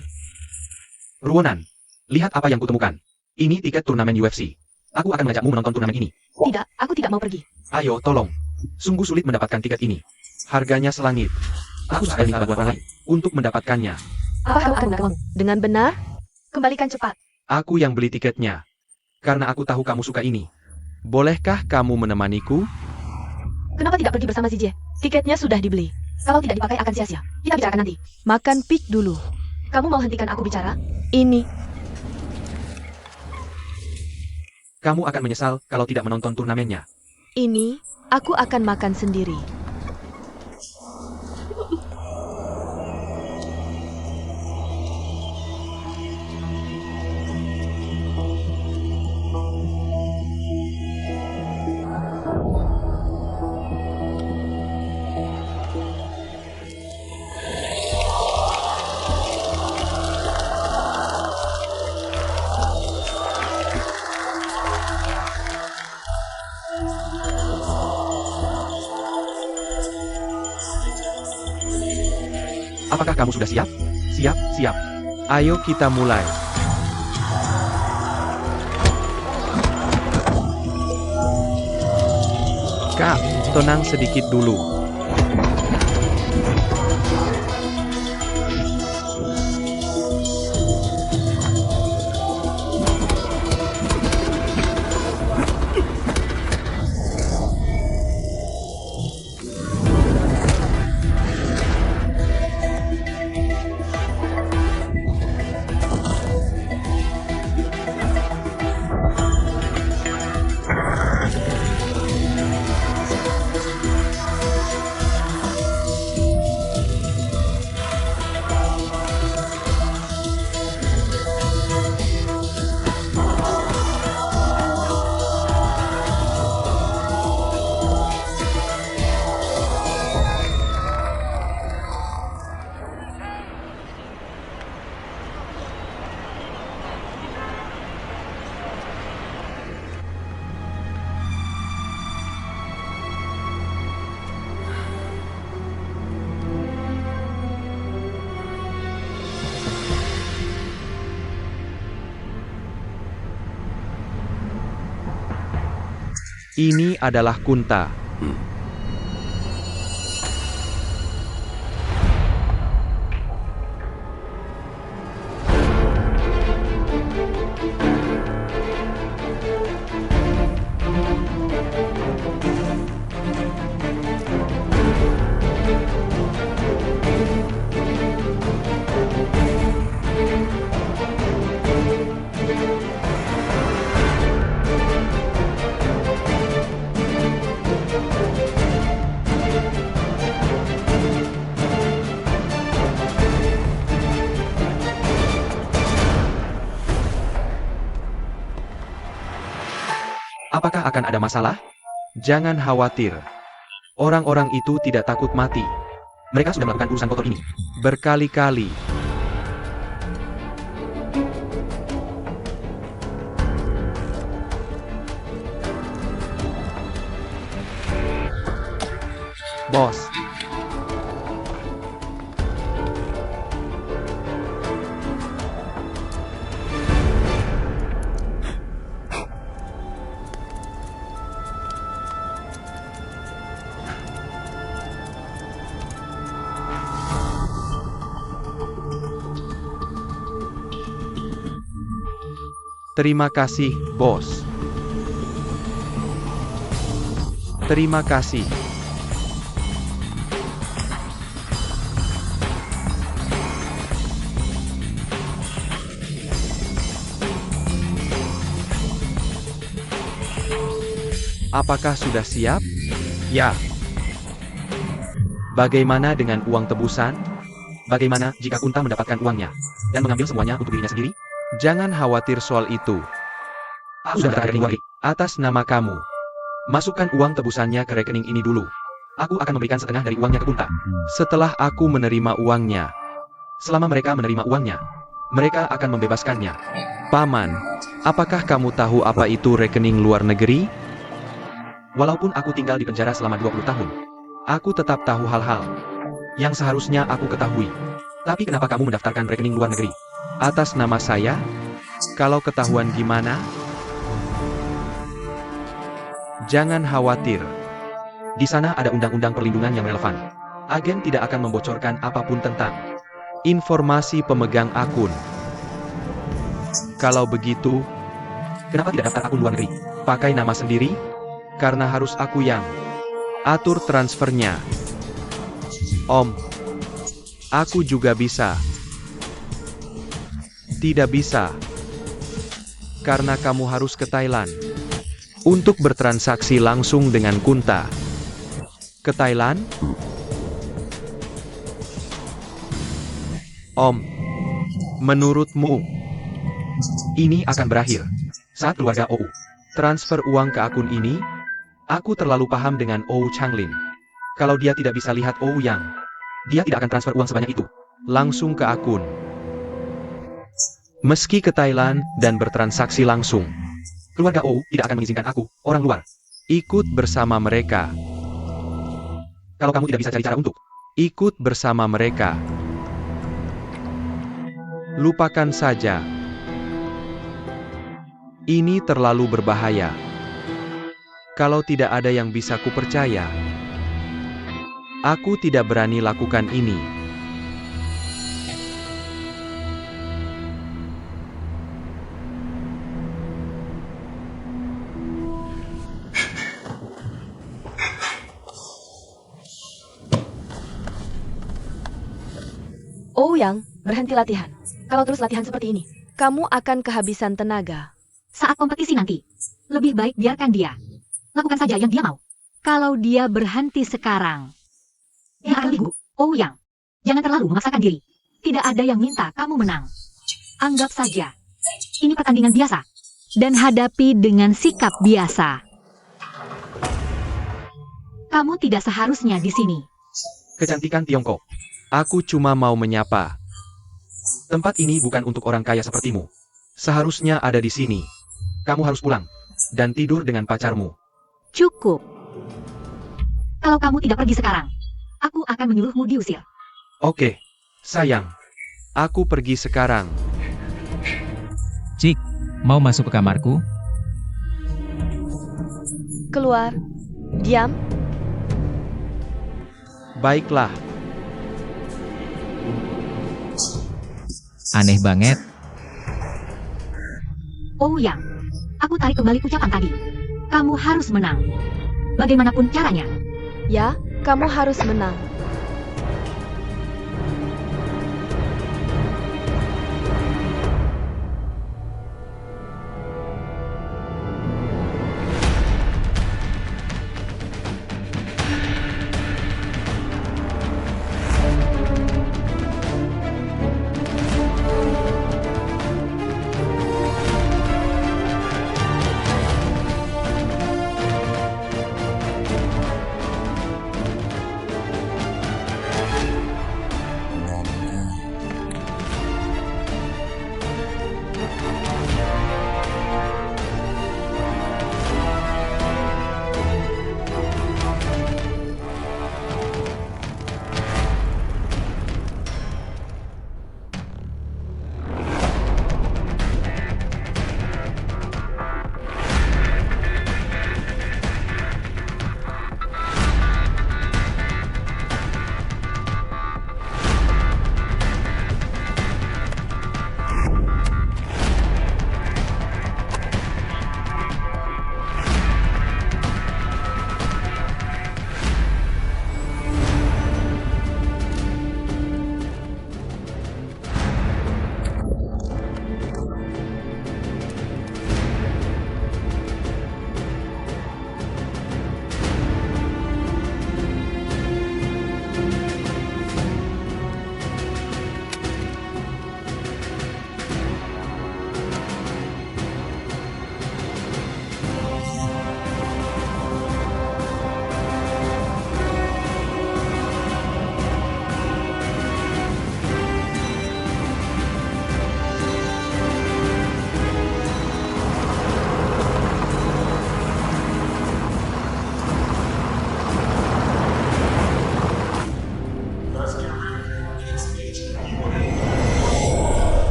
Ruonan, lihat apa yang kutemukan. Ini tiket turnamen UFC. Aku akan mengajakmu menonton turnamen ini. Tidak, aku tidak mau pergi. Ayo, tolong. Sungguh sulit mendapatkan tiket ini. Harganya selangit. Aku sudah minta bantuan orang lain untuk mendapatkannya. Apa kamu akan mengatakanmu? Dengan benar? Kembalikan cepat. Aku yang beli tiketnya. Karena aku tahu kamu suka ini. Bolehkah kamu menemaniku? Kenapa tidak pergi bersama Zije? Tiketnya sudah dibeli. Kalau tidak dipakai akan sia-sia. Kita bicarakan nanti. Makan pik dulu. Kamu mau hentikan aku bicara? Ini. Kamu akan menyesal kalau tidak menonton turnamennya. Ini, aku akan makan sendiri. Apakah kamu sudah siap? Siap, siap. Ayo kita mulai. Kak, tenang sedikit dulu. Ini adalah Kunta. Apakah akan ada masalah? Jangan khawatir. Orang-orang itu tidak takut mati. Mereka sudah melakukan urusan kotor ini berkali-kali. Bos. Terima kasih, bos. Terima kasih. Apakah sudah siap? Ya. Bagaimana dengan uang tebusan? Bagaimana jika Kunta mendapatkan uangnya dan mengambil semuanya untuk dirinya sendiri? Jangan khawatir soal itu. Aku sudah ada rekening atas nama kamu. Masukkan uang tebusannya ke rekening ini dulu. Aku akan memberikan setengah dari uangnya ke Kunta. Setelah aku menerima uangnya, selama mereka menerima uangnya, mereka akan membebaskannya. Paman, apakah kamu tahu apa itu rekening luar negeri? Walaupun aku tinggal di penjara selama 20 tahun, aku tetap tahu hal-hal yang seharusnya aku ketahui. Tapi kenapa kamu mendaftarkan rekening luar negeri atas nama saya? Kalau ketahuan gimana? Jangan khawatir. Di sana ada undang-undang perlindungan yang relevan. Agen tidak akan membocorkan apapun tentang informasi pemegang akun. Kalau begitu, kenapa tidak daftar akun luar negeri? Pakai nama sendiri? Karena harus aku yang atur transfernya. Om, aku juga bisa. Tidak bisa. Karena kamu harus ke Thailand untuk bertransaksi langsung dengan Kunta. Ke Thailand? Om, menurutmu ini akan berakhir saat keluarga Ou transfer uang ke akun ini? Aku terlalu paham dengan Ou Changlin. Kalau dia tidak bisa lihat Ou Yang, dia tidak akan transfer uang sebanyak itu langsung ke akun. Meski ke Thailand dan bertransaksi langsung, keluarga Ou tidak akan mengizinkan aku, orang luar, ikut bersama mereka. Kalau kamu tidak bisa cari cara untuk ikut bersama mereka, Lupakan saja. Ini terlalu berbahaya. Kalau tidak ada yang bisa kupercaya, aku tidak berani lakukan ini. Yang, berhenti latihan. Kalau terus latihan seperti ini, kamu akan kehabisan tenaga. Saat kompetisi nanti, lebih baik biarkan dia. Lakukan saja yang dia mau. Kalau dia berhenti sekarang, dia akan ligu. Yang, jangan terlalu memaksakan diri. Tidak ada yang minta kamu menang. Anggap saja, ini pertandingan biasa. Dan hadapi dengan sikap biasa. Kamu tidak seharusnya di sini. Kecantikan Tiongkok. Aku cuma mau menyapa. Tempat ini bukan untuk orang kaya sepertimu. Seharusnya ada di sini. Kamu harus pulang dan tidur dengan pacarmu. Cukup. Kalau kamu tidak pergi sekarang, aku akan menyuruhmu diusir. Oke, sayang. Aku pergi sekarang. Cik, mau masuk ke kamarku? Keluar. Diam. Baiklah. Aneh banget. Yang, aku tarik kembali ucapan tadi. Kamu harus menang. Bagaimanapun caranya. Ya, kamu harus menang.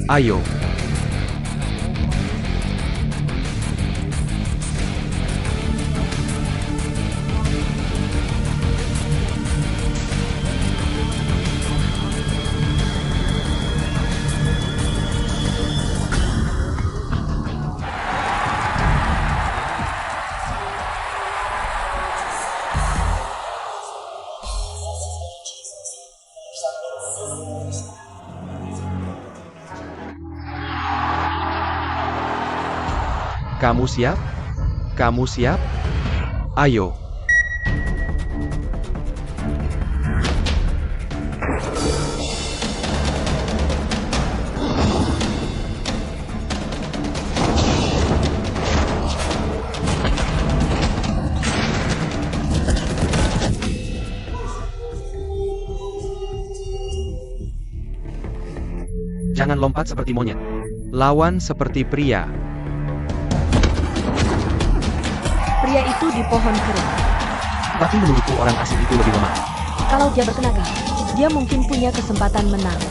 Ayo. Kamu siap? Kamu siap? Ayo. Jangan lompat seperti monyet. Lawan seperti pria. Pria itu di pohon kering. Tapi menurutku orang asing itu lebih lemah. Kalau dia bertenaga, dia mungkin punya kesempatan menang.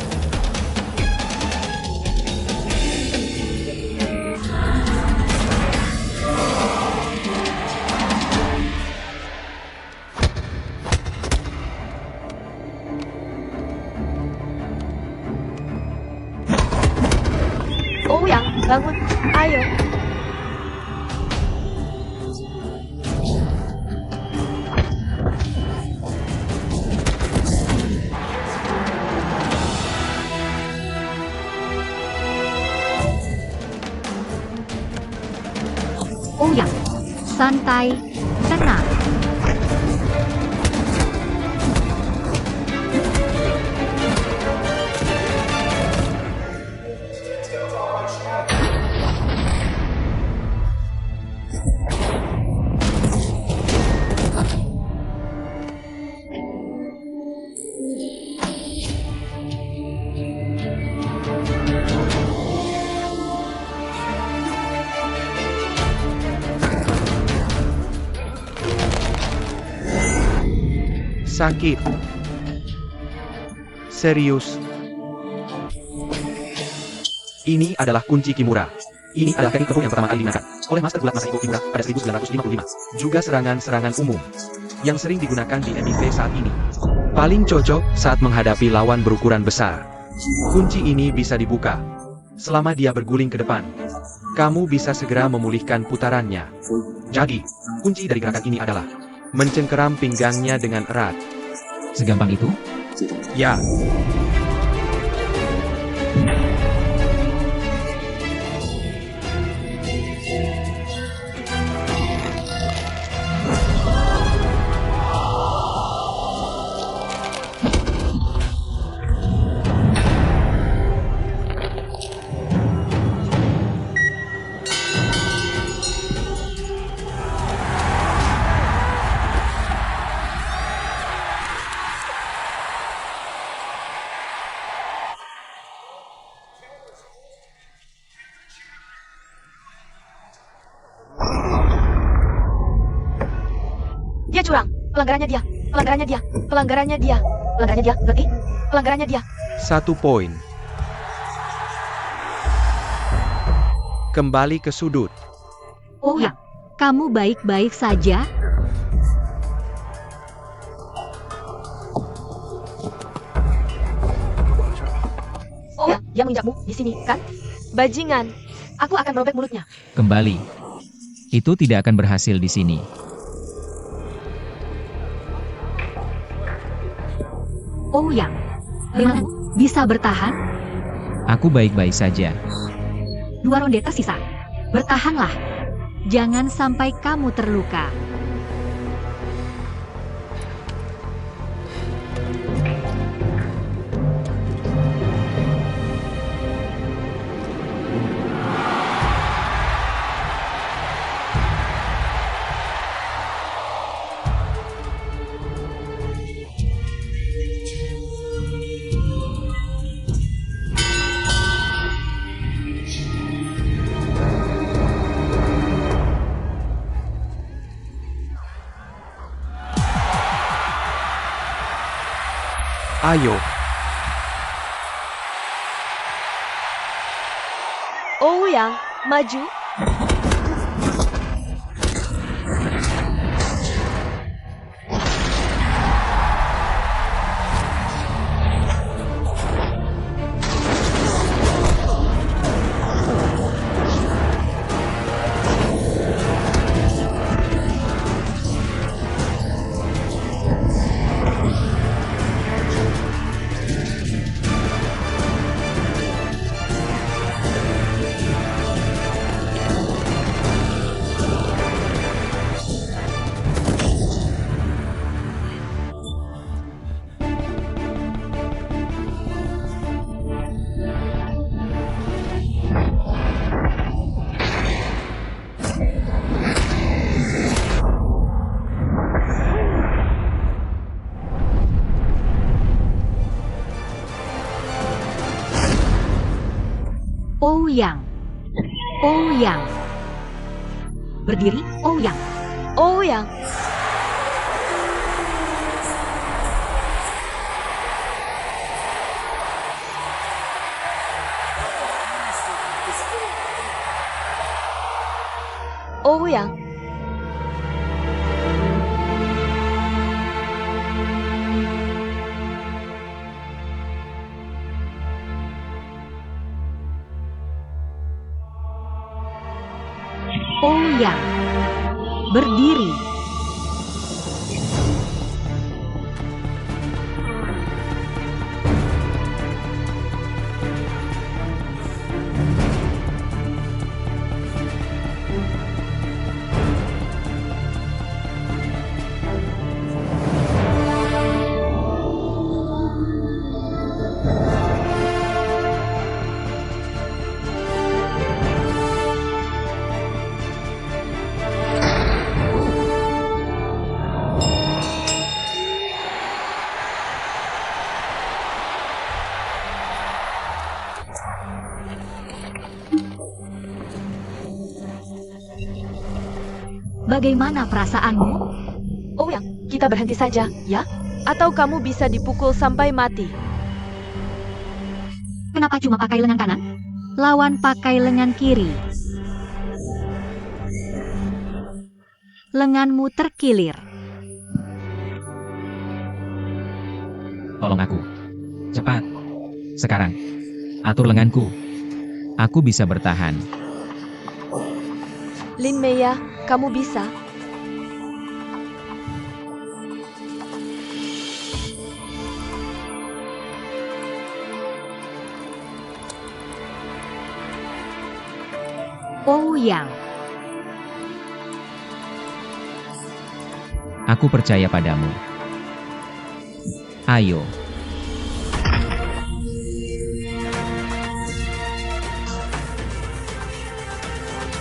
Oh yang, bangun, ayo. Oh ya, santai, tenang. Sakit. Serius. Ini adalah kunci Kimura. Ini adalah teknik tepung yang pertama kali digunakan oleh Master Gulat Masahiko Kimura pada 1955. Juga serangan-serangan umum yang sering digunakan di MIV saat ini. Paling cocok saat menghadapi lawan berukuran besar. Kunci ini bisa dibuka selama dia berguling ke depan. Kamu bisa segera memulihkan putarannya. Jadi, kunci dari gerakan ini adalah mencengkeram pinggangnya dengan erat. Segampang itu? Ya. Dia curang. Pelanggarannya dia. Pelanggarannya dia. Pelanggarannya dia. Pelanggarannya dia. Berarti pelanggarannya dia. 1 poin. Kembali ke sudut. Oh ya, kamu baik-baik saja? Oh ya, dia menginjakmu di sini, kan? Bajingan. Aku akan merobek mulutnya. Kembali. Itu tidak akan berhasil di sini. Oh ya, bagaimana? Bisa bertahan? Aku baik-baik saja. 2 ronde tersisa. Bertahanlah. Jangan sampai kamu terluka. Ayo. Oh yang, maju. Ouyang. Ouyang. Berdiri, Ouyang. Ouyang. Ouyang. Ouyang. Berdiri. Bagaimana perasaanmu? Ouyang, kita berhenti saja, ya? Atau kamu bisa dipukul sampai mati? Kenapa cuma pakai lengan kanan? Lawan pakai lengan kiri. Lenganmu terkilir. Tolong aku. Cepat. Sekarang. Atur lenganku. Aku bisa bertahan. Lin Mei, kamu bisa? Ouyang. Aku percaya padamu. Ayo.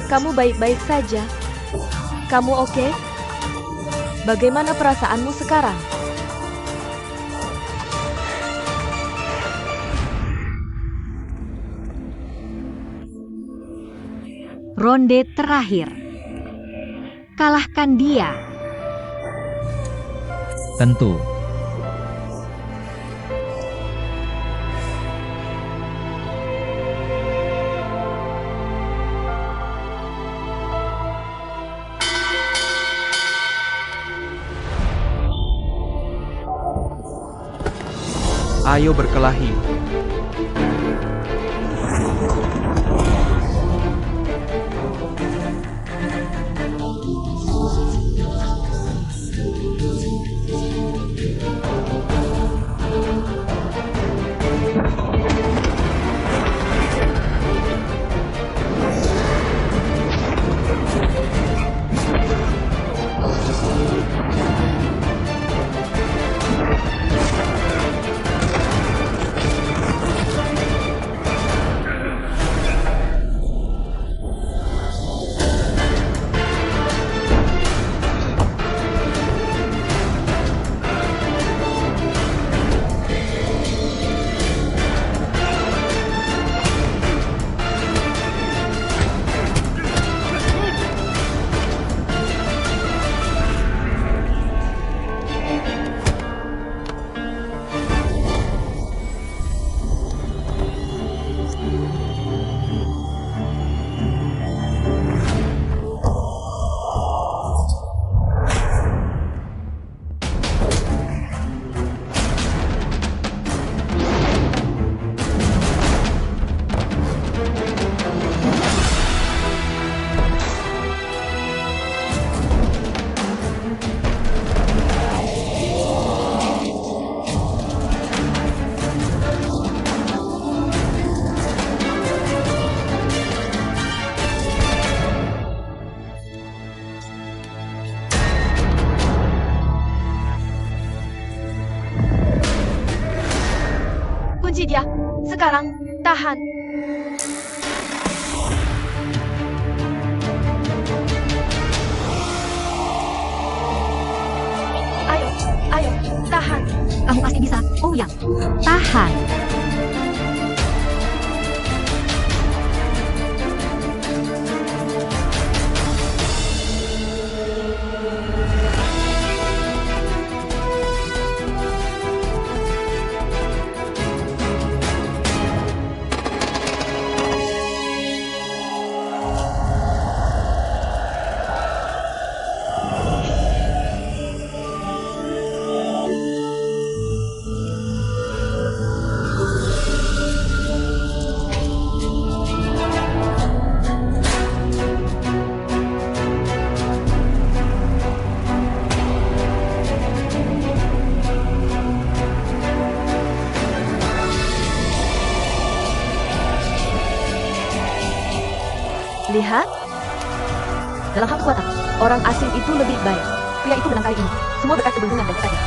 Kamu baik-baik saja? Kamu oke? Bagaimana perasaanmu sekarang? Ronde terakhir. Kalahkan dia. Tentu. Ayo berkelahi. Kunci dia. Sekarang, tahan. Ayo, ayo, tahan. Kamu pasti bisa, Ouyang. Tahan. Lihat, Dalam hal kekuatan, orang asing itu lebih baik. pria itu menang kali ini. Semua berkat keberuntungan dan tekadnya.